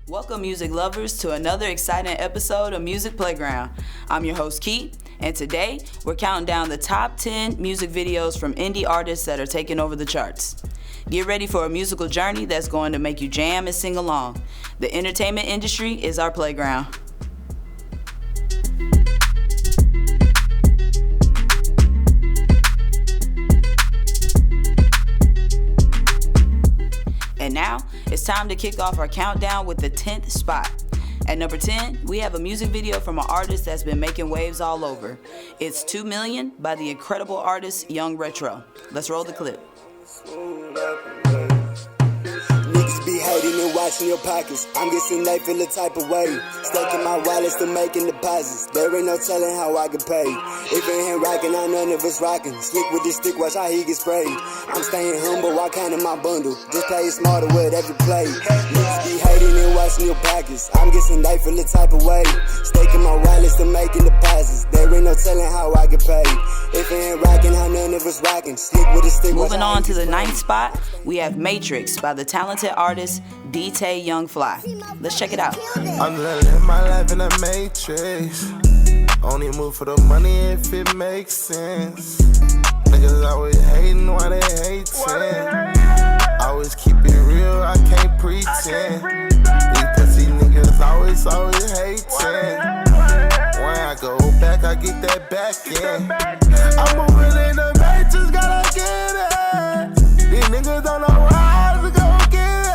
Welcome, music lovers, to another exciting episode of Music Playground. I'm your host, Key, and today we're counting down the top 10 music videos from indie artists that are taking over the charts. Get ready for a musical journey that's going to make you jam and sing along. The entertainment industry is our playground. And now, it's time to kick off our countdown with the 10th spot. At number 10, we have a music video from an artist that's been making waves all over. It's 2 Million by the incredible artist Young Retro. Let's roll the clip. Niggas be hating and watching your pockets. I'm guessing they feel a type of way. Staking my wallets to making deposits. There ain't no telling how I get paid. If it ain't rocking, I none of us rocking. Slick with this stick, watch how he get sprayed. I'm staying humble while counting my bundle. Just play it smarter with every play. Niggas be hating and watching your pockets. I'm guessing they feel a type of way. Staking my wallets to making deposits. There ain't no telling how I get paid. If it ain't rocking, how none of us rocking. Slick with a stick. Moving on to the 9th spot, we have Matrix by the talented artist D-Tay Young Fly. Let's check it out. I'm living my life in a matrix. Only move for the money if it makes sense. Niggas always hating why they hating. Always keep it real, I can't pretend. These pussy niggas always hating. When I go back, I get that back in. I'm moving in the matrix, gotta get it. These niggas don't know how to go get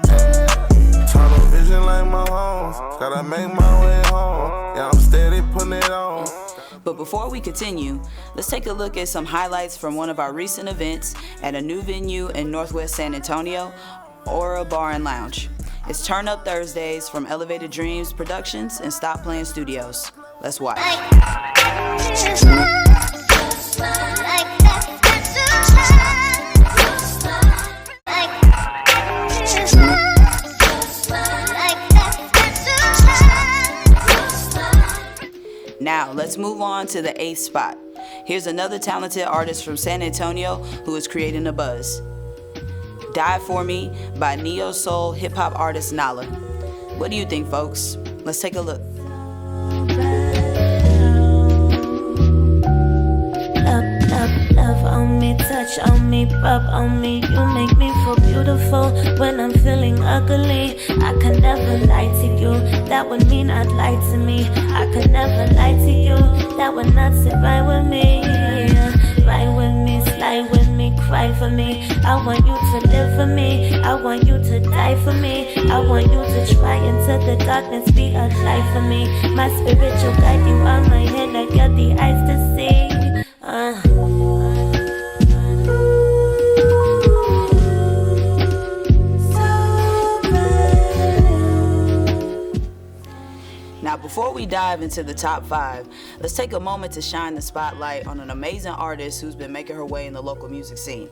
it. Tunnel vision like my homes, gotta make my way home. Yeah, I'm steady putting it on. But before we continue, let's take a look at some highlights from one of our recent events at a new venue in Northwest San Antonio, Aura Bar and Lounge. It's Turn Up Thursdays from Elevated Dreams Productions and Stop Playing Studios. Let's watch. Now, let's move on to the 8th spot. Here's another talented artist from San Antonio who is creating a buzz. Die For Me by neo-soul hip-hop artist Nala. What do you think, folks? Let's take a look. Love on me, touch on me, rub on me. You make me feel beautiful when I'm feeling ugly. I could never lie to you, that would mean I'd lie to me. I could never lie to you, that would not sit right with me. Ride with me, slide with me, cry for me. I want you to live for me, I want you to die for me. I want you to try into the darkness, be a light for me. My spiritual guide, you on my head like you're the eyes to see. Now, before we dive into the top 5, let's take a moment to shine the spotlight on an amazing artist who's been making her way in the local music scene.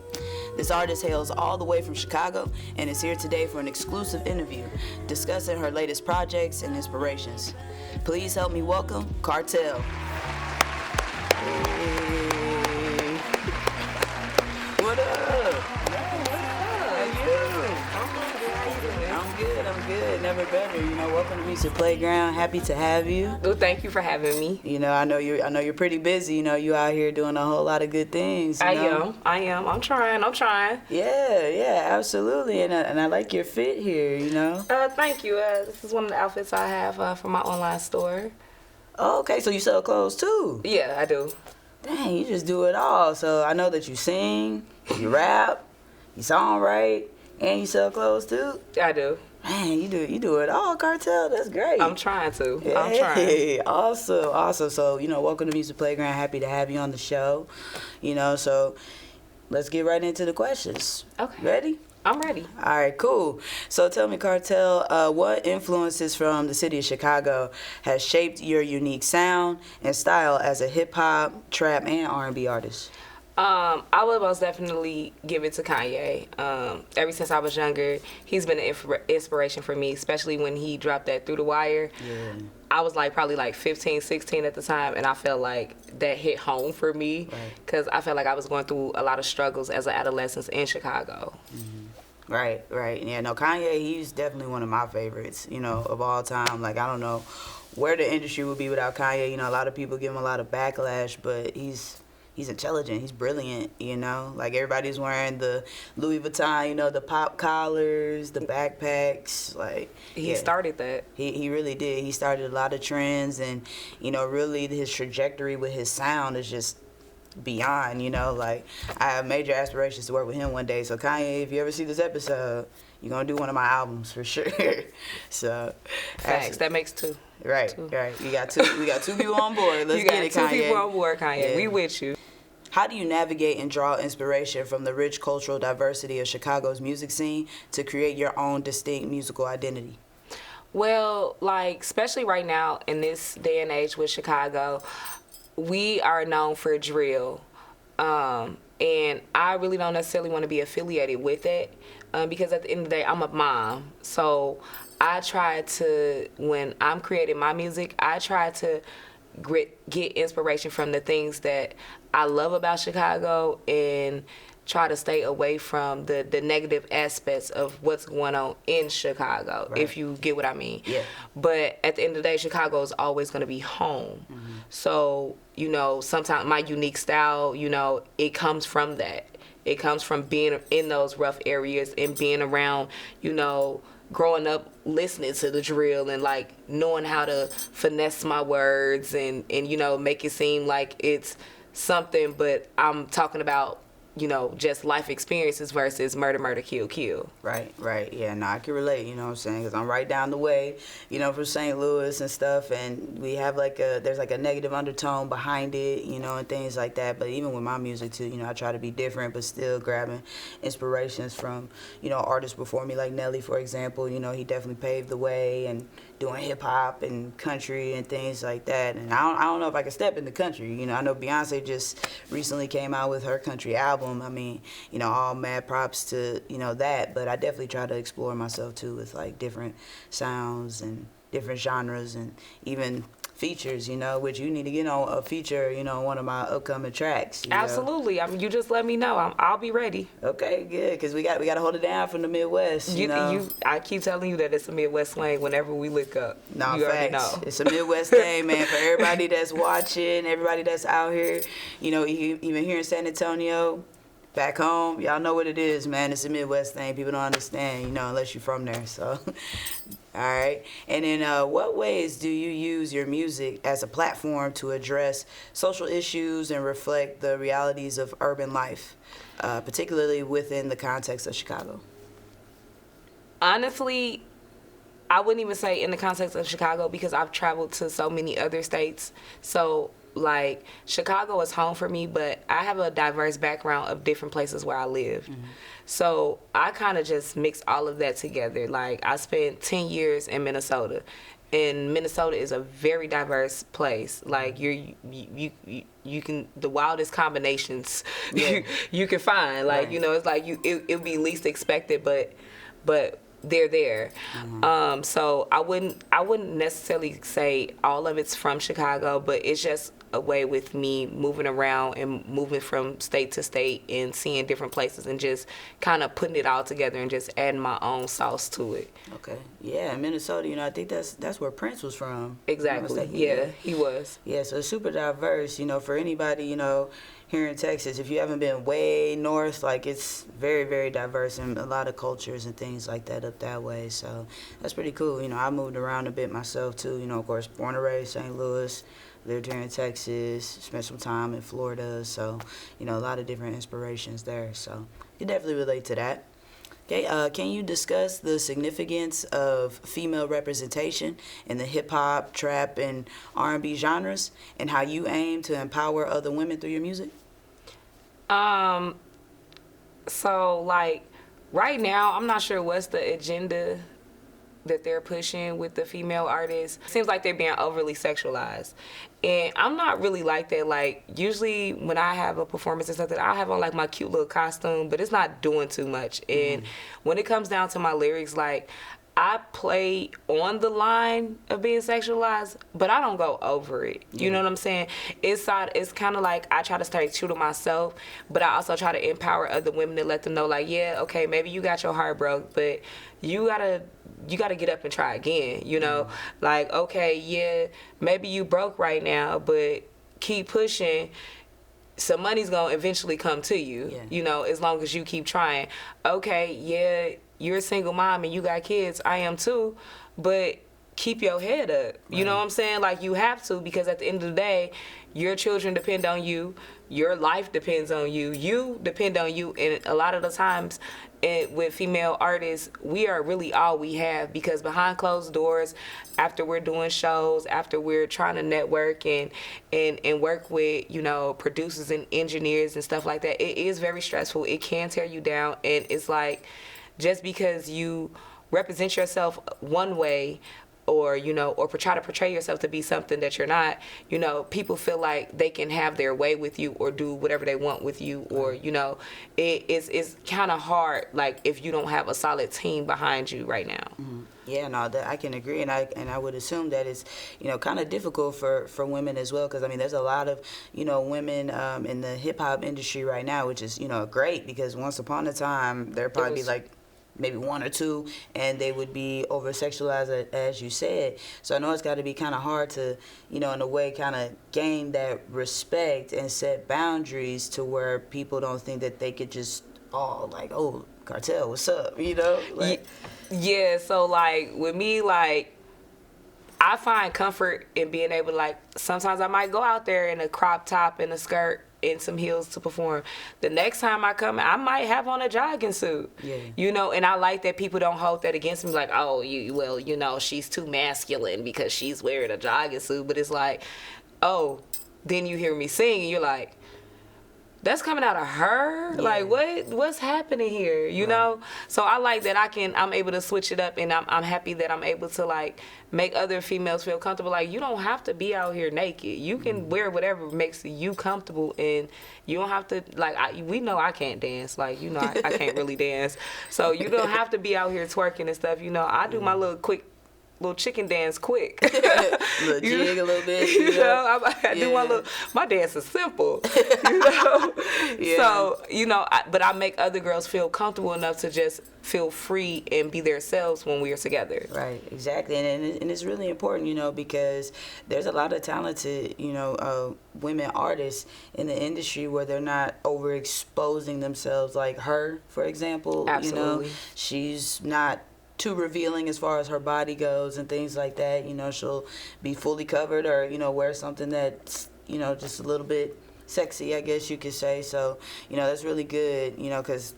This artist hails all the way from Chicago and is here today for an exclusive interview discussing her latest projects and inspirations. Please help me welcome Cartel. Hey. What up? I'm good. Never better. Welcome to Music Playground. Happy to have you. Well, thank you for having me. I know you're pretty busy. You out here doing a whole lot of good things. I am. I'm trying. Yeah, absolutely. And I like your fit here. Thank you. This is one of the outfits I have from my online store. Oh, okay. So you sell clothes too? Yeah, I do. Dang, you just do it all. So I know that you sing, you rap, you songwrite, and you sell clothes too. I do. Man, you do it all, Cartel. That's great. I'm trying to. Hey, I'm trying. Awesome. So, welcome to Music Playground. Happy to have you on the show. So let's get right into the questions. Okay. Ready? I'm ready. All right, cool. So tell me, Cartel, what influences from the city of Chicago has shaped your unique sound and style as a hip-hop, trap, and R&B artist? I would most definitely give it to Kanye. Ever since I was younger, he's been an inspiration for me, especially when he dropped that Through the Wire. Yeah. I was probably 15, 16 at the time, and I felt like that hit home for me because I felt like I was going through a lot of struggles as an adolescent in Chicago. Mm-hmm. Right, right. Yeah, no, Kanye, he's definitely one of my favorites, of all time. Like, I don't know where the industry would be without Kanye. A lot of people give him a lot of backlash, but he's intelligent. He's brilliant, Like, everybody's wearing the Louis Vuitton, the pop collars, the backpacks. Like, He started that. He really did. He started a lot of trends, and, really his trajectory with his sound is just beyond, like, I have major aspirations to work with him one day. So Kanye, if you ever see this episode, you're gonna do one of my albums for sure. So facts, that makes two. Right. We got two people on board. Let's get it, Kanye. You got two people on board, Kanye. Yeah. We with you. How do you navigate and draw inspiration from the rich cultural diversity of Chicago's music scene to create your own distinct musical identity? Well, like, especially right now in this day and age with Chicago, we are known for drill, and I really don't necessarily want to be affiliated with it, because at the end of the day, I'm a mom. So I try to, when I'm creating my music, I try to get inspiration from the things that I love about Chicago and try to stay away from the negative aspects of what's going on in Chicago, right, if you get what I mean. Yeah. But at the end of the day, Chicago is always going to be home. Mm-hmm. So, sometimes my unique style, it comes from that. It comes from being in those rough areas and being around, growing up listening to the drill and, like, knowing how to finesse my words and make it seem like it's something, but I'm talking about, just life experiences versus murder, kill. Right. Yeah, no, I can relate, what I'm saying? Because I'm right down the way, from St. Louis and stuff, and we have, there's a negative undertone behind it, and things like that. But even with my music, too, I try to be different, but still grabbing inspirations from, artists before me, like Nelly, for example. He definitely paved the way, and doing hip-hop and country and things like that. And I don't know if I can step in the country. I know Beyonce just recently came out with her country album. I mean, all mad props to, that. But I definitely try to explore myself, too, with, different sounds and different genres and even features, which you need to get on a feature, one of my upcoming tracks. Absolutely. I mean, you just let me know. I'll be ready. Okay, good, because we got to hold it down from the Midwest. I keep telling you that it's a Midwest slang whenever we look up. No, you facts. already know. It's a Midwest thing, man. For everybody that's watching, everybody that's out here, even here in San Antonio, back home, y'all know what it is, man. It's a Midwest thing. People don't understand, unless you're from there. So, all right. And in what ways do you use your music as a platform to address social issues and reflect the realities of urban life, particularly within the context of Chicago? Honestly, I wouldn't even say in the context of Chicago because I've traveled to so many other states. So, Chicago is home for me, but I have a diverse background of different places where I lived. Mm-hmm. So I kind of just mix all of that together. I spent 10 years in Minnesota, and Minnesota is a very diverse place. You can, the wildest combinations you can find. Right. It's it'll be least expected, but they're there. Mm-hmm. So I wouldn't necessarily say all of it's from Chicago, but it's just a way with me moving around and moving from state to state and seeing different places and just kind of putting it all together and just adding my own sauce to it. Okay. Yeah, Minnesota, I think that's where Prince was from. Exactly. Yeah, he was. Yeah, so it's super diverse, for anybody, here in Texas, if you haven't been way north, it's very, very diverse and a lot of cultures and things like that up that way. So that's pretty cool. I moved around a bit myself too. Of course, born and raised St. Louis, lived here in Texas, spent some time in Florida. So, a lot of different inspirations there. So you definitely relate to that. Okay, can you discuss the significance of female representation in the hip-hop, trap, and R&B genres and how you aim to empower other women through your music? So, right now, I'm not sure what's the agenda that they're pushing with the female artists. Seems like they're being overly sexualized. And I'm not really like that. Usually when I have a performance or something, I'll have on, my cute little costume, but it's not doing too much. And when it comes down to my lyrics, I play on the line of being sexualized, but I don't go over it. You know what I'm saying? It's kind of like I try to stay true to myself, but I also try to empower other women to let them know, like, yeah, okay, maybe you got your heart broke, but you gotta get up and try again. You know, like, okay, yeah, maybe you broke right now, but keep pushing. Some money's gonna eventually come to you. You know, as long as you keep trying. Okay, yeah, you're a single mom and you got kids. I am too, but keep your head up. You know what I'm saying? Like, you have to, because at the end of the day, your children depend on you. Your life depends on you. You depend on you. And a lot of the times with female artists, we are really all we have, because behind closed doors, after we're doing shows, after we're trying to network and work with, you know, producers and engineers and stuff like that, it is very stressful. It can tear you down. And it's like, just because you represent yourself one way, or, you know, or try to portray yourself to be something that you're not, you know, people feel like they can have their way with you or do whatever they want with you, or, you know, it's kind of hard, like, if you don't have a solid team behind you right now. Yeah, no, I can agree, and I would assume that it's, you know, kind of difficult for women as well, because I mean, there's a lot of, you know, women in the hip hop industry right now, which is, you know, great, because once upon a time there'd probably be like maybe one or two, and they would be over sexualized, as you said. So I know it's got to be kind of hard to, you know, in a way, kind of gain that respect and set boundaries to where people don't think that they could just all like, oh, Cartel, what's up, you know? Like, yeah, so like with me, like, I find comfort in being able to, like, sometimes I might go out there in a crop top and a skirt and some heels to perform. The next time I come, I might have on a jogging suit. You know, and I like that people don't hold that against me, like, oh, well, you know, she's too masculine because she's wearing a jogging suit. But it's like, oh, then you hear me sing and you're like, that's coming out of her? Like, what's happening here, you know? So I like that I'm able to switch it up, and I'm happy that I'm able to, like, make other females feel comfortable. Like, you don't have to be out here naked. You can wear whatever makes you comfortable, and you don't have to, like, we know I can't dance. Like, you know, I can't really dance. So you don't have to be out here twerking and stuff. You know, I do my little chicken dance quick. little jig a little bit. You know, I do my dance is simple, you know? So, you know, but I make other girls feel comfortable enough to just feel free and be themselves when we are together. Right, exactly. And it's really important, you know, because there's a lot of talented, you know, women artists in the industry where they're not overexposing themselves, like her, for example. Absolutely. You know, she's not too revealing as far as her body goes and things like that. You know, she'll be fully covered, or, you know, wear something that's, you know, just a little bit sexy, I guess you could say. So, you know, that's really good, you know, because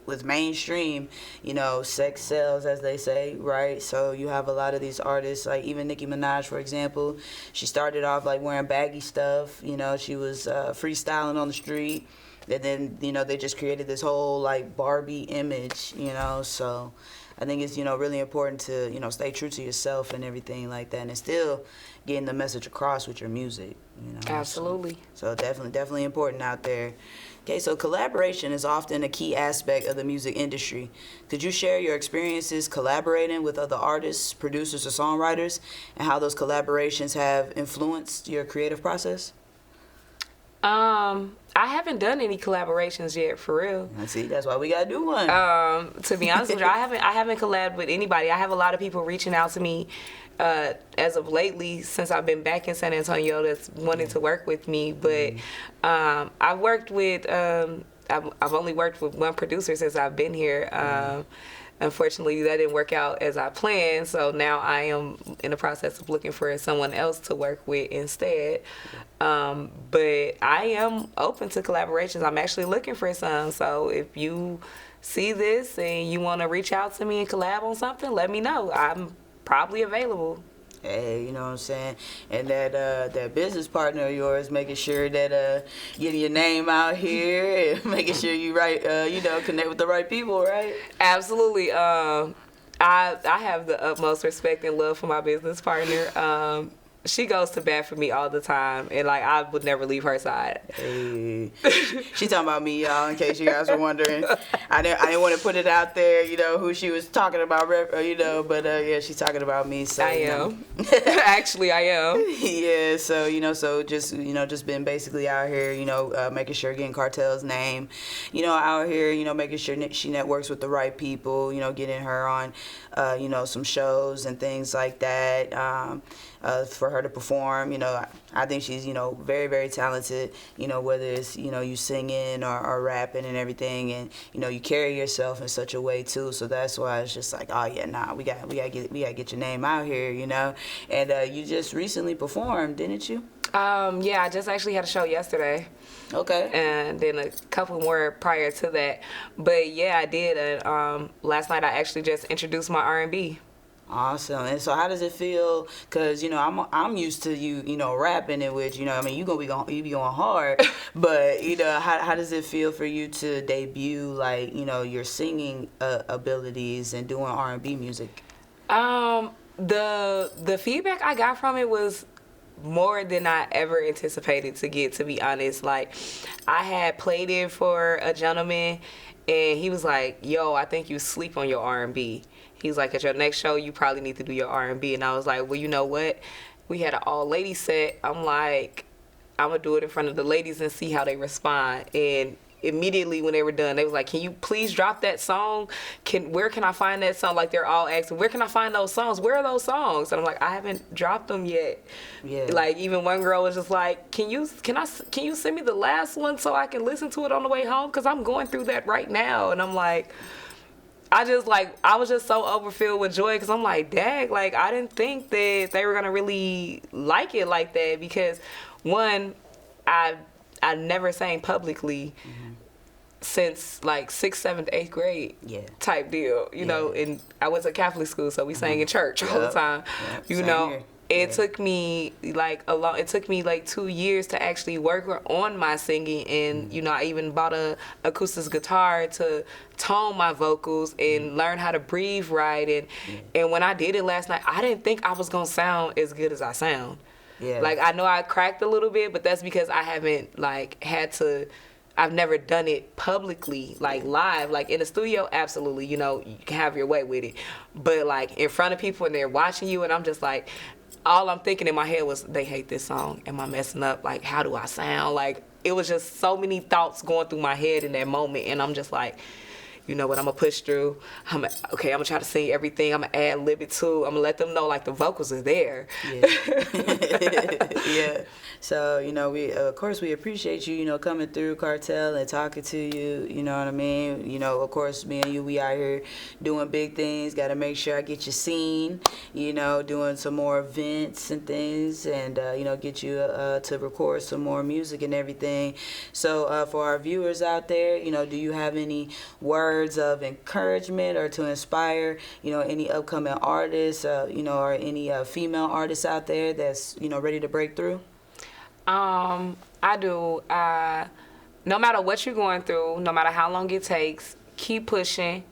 with mainstream, you know, sex sells, as they say, right? So you have a lot of these artists, like even Nicki Minaj, for example. She started off like wearing baggy stuff, you know, she was freestyling on the street. And then, you know, they just created this whole like Barbie image, you know, so I think it's, you know, really important to, you know, stay true to yourself and everything like that, and it's still getting the message across with your music, you know. Absolutely. So definitely important out there. Okay, so collaboration is often a key aspect of the music industry. Could you share your experiences collaborating with other artists, producers, or songwriters, and how those collaborations have influenced your creative process? I haven't done any collaborations yet, for real. See, that's why we gotta do one. To be honest with you, I haven't collabed with anybody. I have a lot of people reaching out to me as of lately, since I've been back in San Antonio, that's wanting to work with me. But I've worked with I've only worked with one producer since I've been here. Unfortunately, that didn't work out as I planned, so now I am in the process of looking for someone else to work with instead. But I am open to collaborations. I'm actually looking for some, so if you see this and you want to reach out to me and collab on something, let me know. I'm probably available. Hey, you know what I'm saying? And that business partner of yours, making sure that getting your name out here and making sure you you know, connect with the right people, right? Absolutely. I have the utmost respect and love for my business partner. she goes to bat for me all the time, and like I would never leave her side. Hey. She talking about me, y'all, in case you guys were wondering. I didn't want to put it out there, you know, who she was talking about, you know, but yeah, she's talking about me. So I am. Actually, I am. Yeah, so, you know, just been basically out here, you know, making sure getting Cartel's name, you know, out here, you know, making sure she networks with the right people, you know, getting her on, you know, some shows and things like that. For her to perform, you know, I think she's, you know, very, very talented, you know, whether it's, you know, you singing or rapping and everything, and, you know, you carry yourself in such a way too, so that's why it's just like, oh yeah, nah, we gotta get your name out here, you know. And you just recently performed, didn't you? Yeah, I just actually had a show yesterday. Okay. And then a couple more prior to that, but yeah, I did. And last night I actually just introduced my R&B. Awesome. And so how does it feel? Because, you know, I'm used to you know, rapping, in which, you know, I mean, you be going hard, but, you know, how does it feel for you to debut, like, you know, your singing abilities and doing R&B music? The feedback I got from it was more than I ever anticipated to get, to be honest. Like, I had played it for a gentleman, and he was like, yo, I think you sleep on your R&B. He's like, at your next show, you probably need to do your R&B. And I was like, well, you know what? We had an all-lady set. I'm like, I'm going to do it in front of the ladies and see how they respond. And immediately when they were done, they was like, can you please drop that song? Where can I find that song? Like, they're all asking, where can I find those songs? Where are those songs? And I'm like, I haven't dropped them yet. Yeah. Like, even one girl was just like, can you send me the last one so I can listen to it on the way home? Because I'm going through that right now. And I'm like, I was just so overfilled with joy, because I'm like, dang, like, I didn't think that they were going to really like it like that, because one, I never sang publicly since like 6th, 7th, 8th grade type deal, you know, and I went to Catholic school, so we sang in church all the time, you know. Here. It took me like 2 years to actually work on my singing, and you know, I even bought a acoustic guitar to tone my vocals and learn how to breathe right, and when I did it last night, I didn't think I was gonna sound as good as I sound. Yeah. Like, I know I cracked a little bit, but that's because I haven't like I've never done it publicly, like live, like in the studio. Absolutely, you know, you can have your way with it, but like in front of people and they're watching you, and I'm just like, all I'm thinking in my head was, they hate this song. Am I messing up? Like, how do I sound? Like, it was just so many thoughts going through my head in that moment, and I'm just like, you know what, I'm gonna push through. I'm gonna try to sing everything. I'm gonna ad-lib it too. I'm gonna let them know, like, the vocals are there. Yeah. Yeah. So, you know, we of course we appreciate you, you know, coming through, Cartel, and talking to you, you know what I mean? You know, of course, me and you, we out here doing big things. Got to make sure I get you seen, you know, doing some more events and things, and, you know, get you to record some more music and everything. So for our viewers out there, you know, do you have any words of encouragement or to inspire, you know, any upcoming artists, you know, or any female artists out there that's, you know, ready to break through? I do. No matter what you're going through, no matter how long it takes, keep pushing.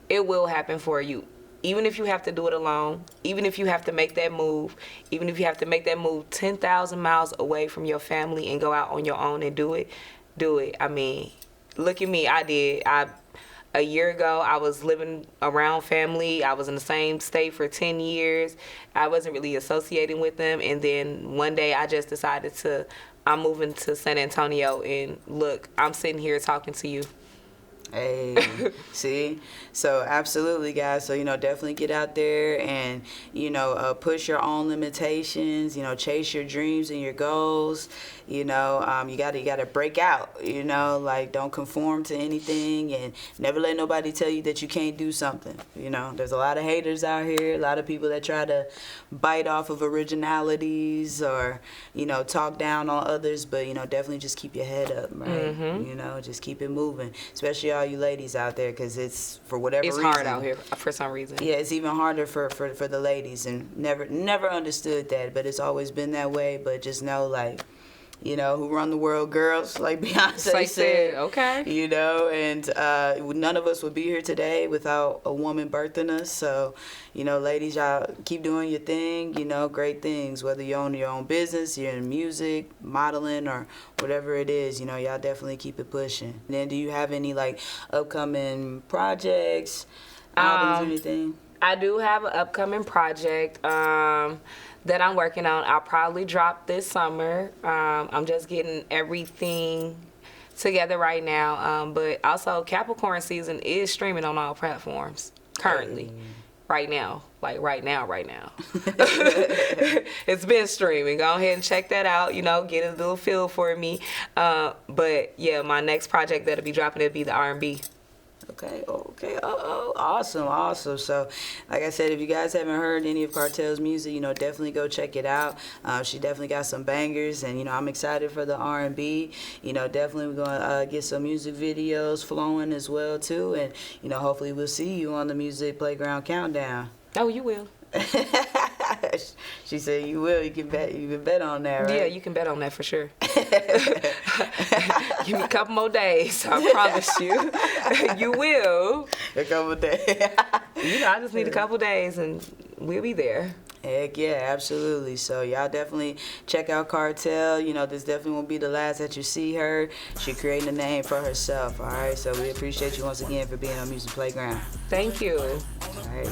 It will happen for you. Even if you have to do it alone, even if you have to make that move, even if you have to make that move 10,000 miles away from your family and go out on your own and do it, do it. I mean, look at me. I did. A year ago, I was living around family. I was in the same state for 10 years. I wasn't really associating with them. And then one day I just decided I'm moving to San Antonio, and look, I'm sitting here talking to you. Hey, see? So absolutely, guys. So, you know, definitely get out there and, you know, push your own limitations, you know, chase your dreams and your goals. You know, you gotta break out, you know, like, don't conform to anything, and never let nobody tell you that you can't do something. You know, there's a lot of haters out here, a lot of people that try to bite off of originalities or, you know, talk down on others, but, you know, definitely just keep your head up, right? Mm-hmm. You know, just keep it moving, especially all you ladies out there, because it's, for whatever reason, it's hard out here for some reason. Yeah, it's even harder for the ladies, and never understood that, but it's always been that way. But just know, like, you know, who run the world, girls, like Beyonce said. Okay. You know, and none of us would be here today without a woman birthing us. So, you know, ladies, y'all keep doing your thing, you know, great things. Whether you own your own business, you're in music, modeling, or whatever it is, you know, y'all definitely keep it pushing. And then do you have any, like, upcoming projects, albums, or anything? I do have an upcoming project that I'm working on. I'll probably drop this summer. I'm just getting everything together right now. But also, Capricorn season is streaming on all platforms currently. Right now. Like right now. It's been streaming. Go ahead and check that out, you know, get a little feel for me. But yeah, my next project that'll be dropping, it'll be the R&B. Okay. Awesome. So, like I said, if you guys haven't heard any of Cartel's music, you know, definitely go check it out. She definitely got some bangers, and, you know, I'm excited for the R&B. You know, definitely we're going to get some music videos flowing as well, too. And, you know, hopefully we'll see you on the Music Playground Countdown. Oh, you will. She said you will. You can bet on that, right? Yeah, you can bet on that for sure. Give me a couple more days. I promise you. You will. A couple days. You know, I just need a couple days and we'll be there. Heck yeah, absolutely. So y'all definitely check out Cartel. You know, this definitely won't be the last that you see her. She creating a name for herself, all right? So we appreciate you once again for being on Music Playground. Thank you. All right.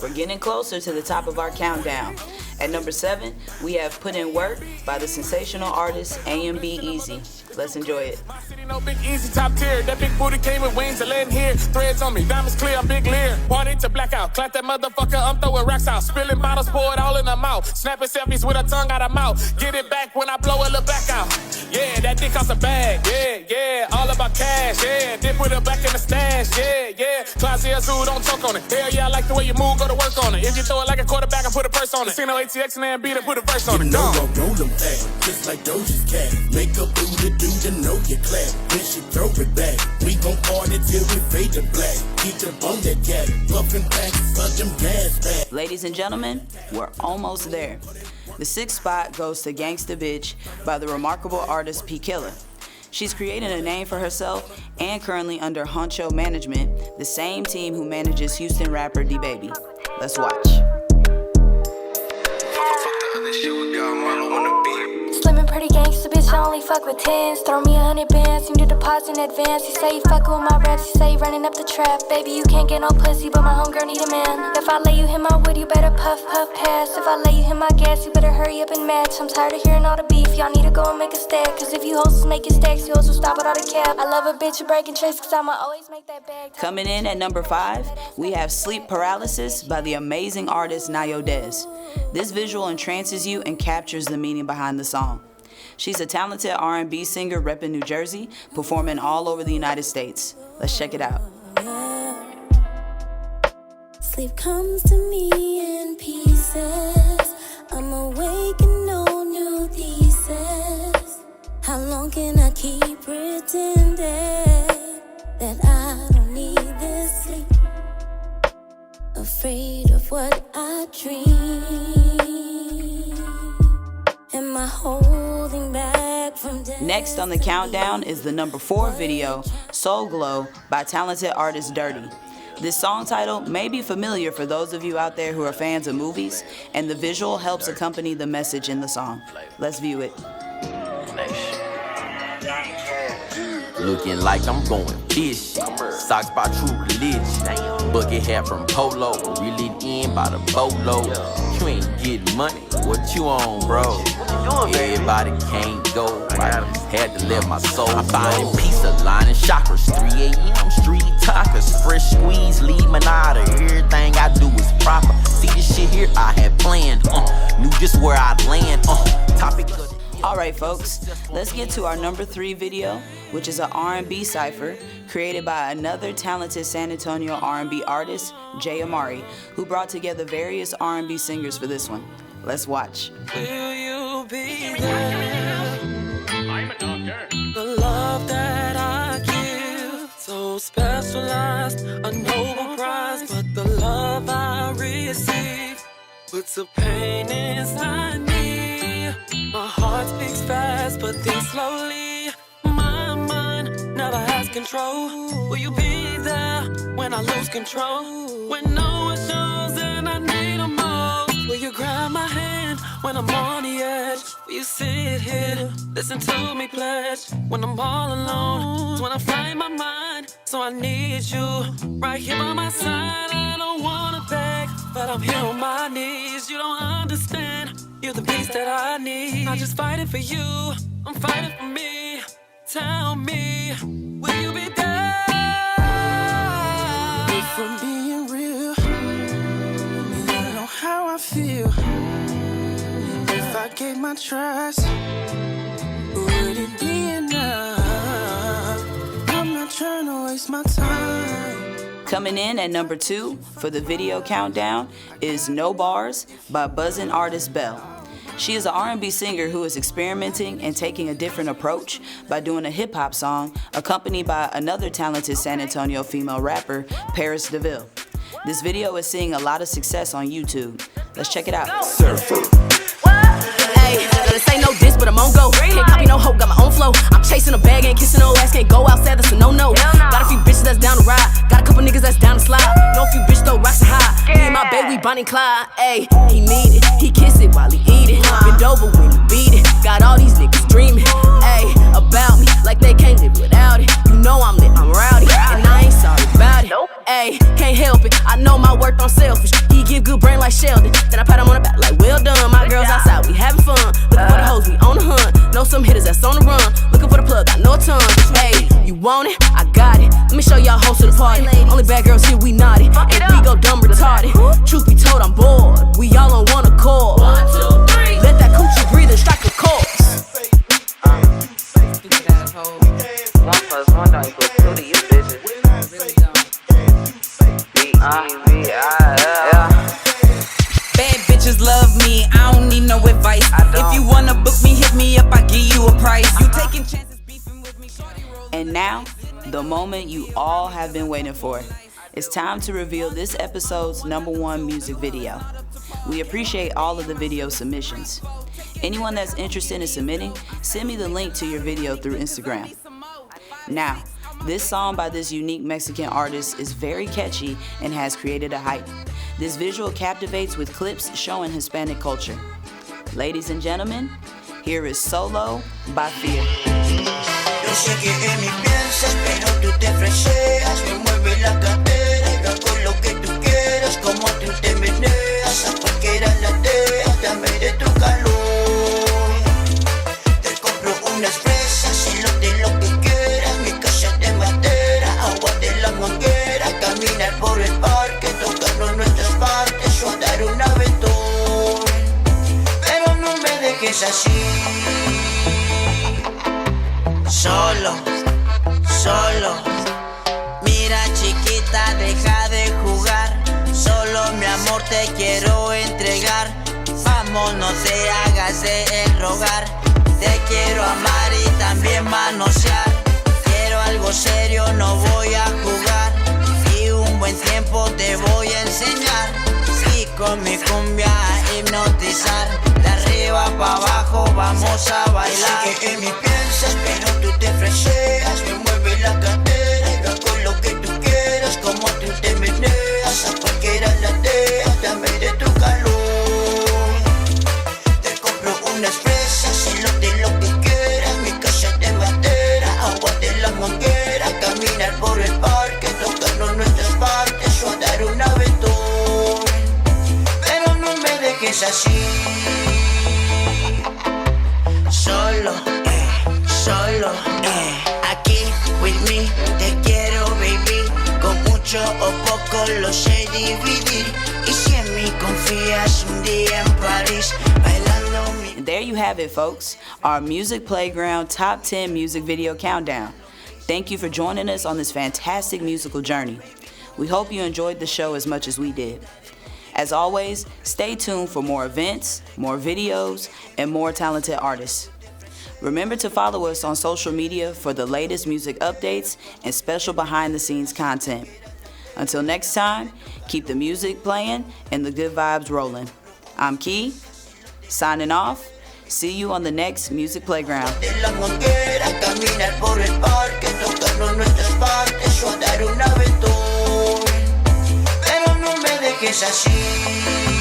We're getting closer to the top of our countdown. At number 7, we have Put In Work by the sensational artist A&B Easy. Let's enjoy it. My city, no big easy top tier. That big booty came with wings and letting here. Threads on me, diamonds clear, I'm big leer. Party to blackout, clap that motherfucker, I'm throwing racks out. Spilling bottles, pour it all in her mouth. Snapping selfies with her tongue out her mouth. Get it back when I blow her back out. Yeah, that dick cost a bag. Yeah, all about cash. Yeah, dip with her back in the stash. Yeah. Classy as zoo, don't choke on it. Hell yeah, I like the way you move, go to work on it. If you throw it like a quarterback, I put a purse on it. See no ATX and then beat it, put a verse on it. You know I roll them fast, just like Doja's cat. Make a booty do you know your clap. Then she throw it back. We gon' party till we fade to black. Keep them on that cat, puffin' back, such them gas back. Ladies and gentlemen, we're almost there. The 6th spot goes to Gangsta Bitch by the remarkable artist P. Killer. She's created a name for herself and currently under Honcho Management, the same team who manages Houston rapper D-Baby. Let's watch. Slimming pretty gangsta bitch, I only fuck with 10s. Throw me 100 bands, seem to deposit in advance. He say he fuckin' with my raps, he say he running up the trap. Baby, you can't get no pussy, but my homegirl need a man. If I lay you in my wood, you better puff, pass. If I lay you in my gas, you better hurry up and match. I'm tired of hearing all the beef, y'all need to go and make a stack. Cause if you hoes making stacks, you also stop with all the cap. I love a bitch who breaking tricks, cause I'ma always make that bag. Coming in at number 5, we have Sleep Paralysis by the amazing artist Nayo Dez. This visual entrances you and captures the meaning behind the song. She's a talented R&B singer repping New Jersey, performing all over the United States. Let's check it out. Sleep comes to me in pieces. I'm awake and no new thesis. How long can I keep pretending that I don't need this sleep? Afraid of what I dream. Am I holding back from death? Next on the countdown is the number 4 video, Soul Glow, by talented artist Dirty. This song title may be familiar for those of you out there who are fans of movies, and the visual helps accompany the message in the song. Let's view it. Looking like I'm going fishing. Socks by True Religion. Bucket hat from Polo. Really in by the boatload. You ain't getting money. What you on, bro? Everybody can't go. I had to let my soul find peace of lining chakras. 3 a.m. street talkers. Fresh squeeze, leave manada. Everything I do is proper. See this shit here I had planned. Knew just where I'd land. Topic. All right, folks, let's get to our number 3 video, which is an R&B cypher created by another talented San Antonio R&B artist, Jay Amari, who brought together various R&B singers for this one. Let's watch. Will you be there? I'm a doctor. The love that I give, so specialized, a noble prize, but the love I receive puts a pain inside me. My heart speaks fast, but thinks slowly. My mind never has control. Will you be there when I lose control? When no one shows and I need them most. Will you grab my hand when I'm on the edge? Will you sit here, listen to me pledge? When I'm all alone, it's when I find my mind. So I need you right here by my side. I don't wanna beg, but I'm here on my knees. You don't understand, you're the peace that I need. I'm just fighting for you, I'm fighting for me. Tell me, will you be there? If I'm being real, you know how I feel. If I gave my trust, would it be enough? I'm not trying to waste my time. Coming in at number 2 for the video countdown is No Bars by buzzing artist Belle. She is an R&B singer who is experimenting and taking a different approach by doing a hip-hop song accompanied by another talented San Antonio female rapper, Paris DeVille. This video is seeing a lot of success on YouTube. Let's check it out. Surfer. Hey, this ain't no diss, but I'm on go. Can't copy no hope, got my own flow. I'm chasing a bag, ain't kissing no ass, can't go outside, that's a no-no. Got a few bitches that's down to ride, got a couple niggas that's down to slide. Know a few bitches throw rocks high. Me and my baby, Bonnie and Clyde. Ayy, he need it, he kiss it while he eat it. Bend over when he beat it, got all these niggas dreaming. Ayy, about me, like they can't live without it. You know I'm lit, I'm rowdy, and I ain't sorry about it. Ayy, can't help it, I know my worth, I'm selfish. He give good brain like Sheldon, then I pat him on the back like well done. My girls outside, we having fun. Looking for the hoes, we on the hunt. Know some hitters that's on the run. Looking for the plug, I know a ton. Hey, you want it? I got it. Let me show y'all hoes to the party. Only bad girls here, we naughty. If we go dumb retarded, truth be told, I'm bored. We all on one accord. 1, 2, 3. Let that coochie breathe and strike a chorus. Stupid asshole. 1 + 1 don't equal 2 to you bitches. Really don't. Bad bitches love me, I don't need no advice. If you wanna book me, hit me up, I give you a price. You taking chances beefing with me, shorty roll. And now, the moment you all have been waiting for. It's time to reveal this episode's #1 music video. We appreciate all of the video submissions. Anyone that's interested in submitting, send me the link to your video through Instagram. Now, this song by this unique Mexican artist is very catchy and has created a hype. This visual captivates with clips showing Hispanic culture. Ladies and gentlemen, here is Solo by Fear. Yo sé que en mí piensas, pero tú te freseas. Me mueve la cadera y hago lo que tú quieras. Como tú te meneas, a cualquiera la dejas. Dame de tu calor. Te compro unas fresas y lo que quieras. Mi casa de madera, agua de la manguera. Caminar por el parque, tocando nuestras partes o a dar un aventón. Pero no me dejes así. Solo, solo. Mira chiquita, deja de jugar. Solo mi amor te quiero entregar. Vamos, no te hagas de rogar. Te quiero amar y también manosear. Quiero algo serio, no voy a jugar. Y un buen tiempo te voy a enseñar. Y con mi cumbia a hipnotizar. De arriba para abajo vamos a bailar. Sé que en mí piensas, pero tú te freseas. Me mueve la cadera y hago lo que tú quieras. Como tú te meneas, a cualquiera la dejas. Dame de tu calor. Te compro unas fresas y lo que quieras. Mi casa de madera, agua de la manguera. Caminar por el parque, tocando nuestras partes o a dar un aventón. Pero no me dejes así. Solo, solo, aquí with me, te quiero baby. Con mucho o poco lo sé dividir. Y si en mí confías un día en París, bailando mi... And there you have it, folks, our Music Playground Top 10 Music Video Countdown. Thank you for joining us on this fantastic musical journey. We hope you enjoyed the show as much as we did. As always, stay tuned for more events, more videos, and more talented artists. Remember to follow us on social media for the latest music updates and special behind-the-scenes content. Until next time, keep the music playing and the good vibes rolling. I'm Key, signing off. See you on the next Music Playground. De la manguera, caminar por el parque, tocarnos nuestras partes, o a dar una aventura. Pero no me dejes así.